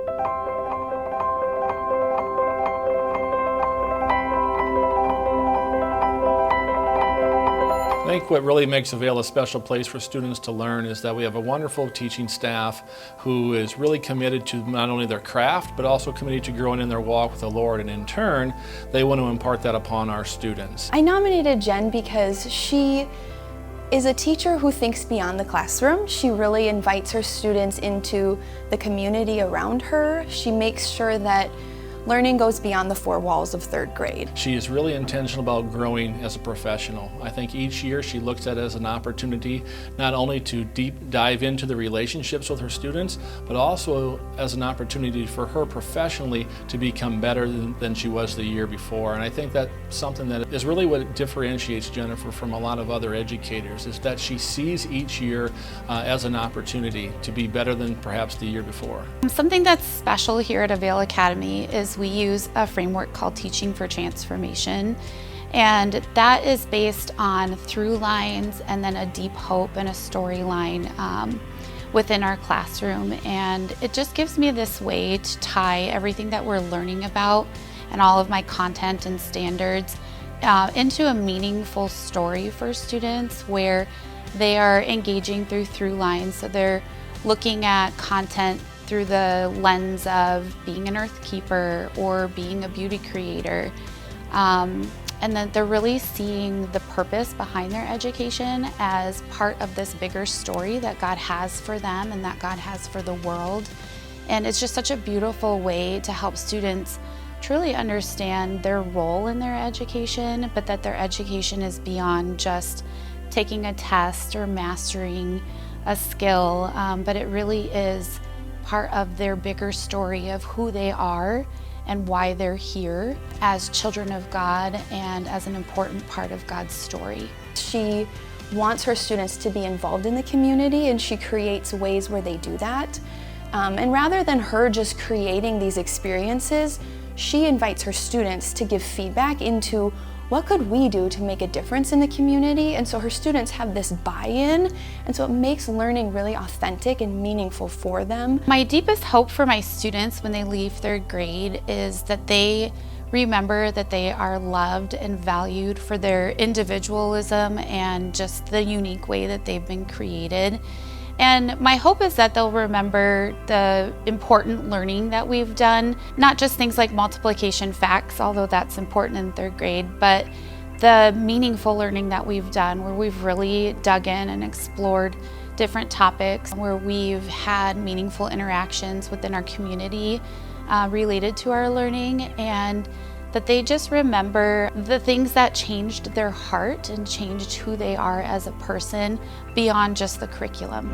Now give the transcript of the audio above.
I think what really makes Avail a special place for students to learn is that we have a wonderful teaching staff who is really committed to not only their craft, but also committed to growing in their walk with the Lord, and in turn, they want to impart that upon our students. I nominated Jen because she is a teacher who thinks beyond the classroom. She really invites her students into the community around her. She makes sure that learning goes beyond the four walls of third grade. She is really intentional about growing as a professional. I think each year she looks at it as an opportunity not only to deep dive into the relationships with her students, but also as an opportunity for her professionally to become better than she was the year before. And I think that's something that is really what differentiates Jennifer from a lot of other educators, is that she sees each year as an opportunity to be better than perhaps the year before. Something that's special here at Avail Academy is we use a framework called Teaching for Transformation, and that is based on through lines and then a deep hope and a storyline within our classroom. And it just gives me this way to tie everything that we're learning about and all of my content and standards into a meaningful story for students where they are engaging through lines. So they're looking at content through the lens of being an earth keeper or being a beauty creator. And then they're really seeing the purpose behind their education as part of this bigger story that God has for them and that God has for the world. And it's just such a beautiful way to help students truly understand their role in their education, but that their education is beyond just taking a test or mastering a skill, but it really is part of their bigger story of who they are and why they're here as children of God and as an important part of God's story. She wants her students to be involved in the community, and she creates ways where they do that. And rather than her just creating these experiences, she invites her students to give feedback into what could we do to make a difference in the community? And so her students have this buy-in, and so it makes learning really authentic and meaningful for them. My deepest hope for my students when they leave third grade is that they remember that they are loved and valued for their individualism and just the unique way that they've been created. And my hope is that they'll remember the important learning that we've done, not just things like multiplication facts, although that's important in third grade, but the meaningful learning that we've done where we've really dug in and explored different topics, where we've had meaningful interactions within our community related to our learning, and that they just remember the things that changed their heart and changed who they are as a person beyond just the curriculum.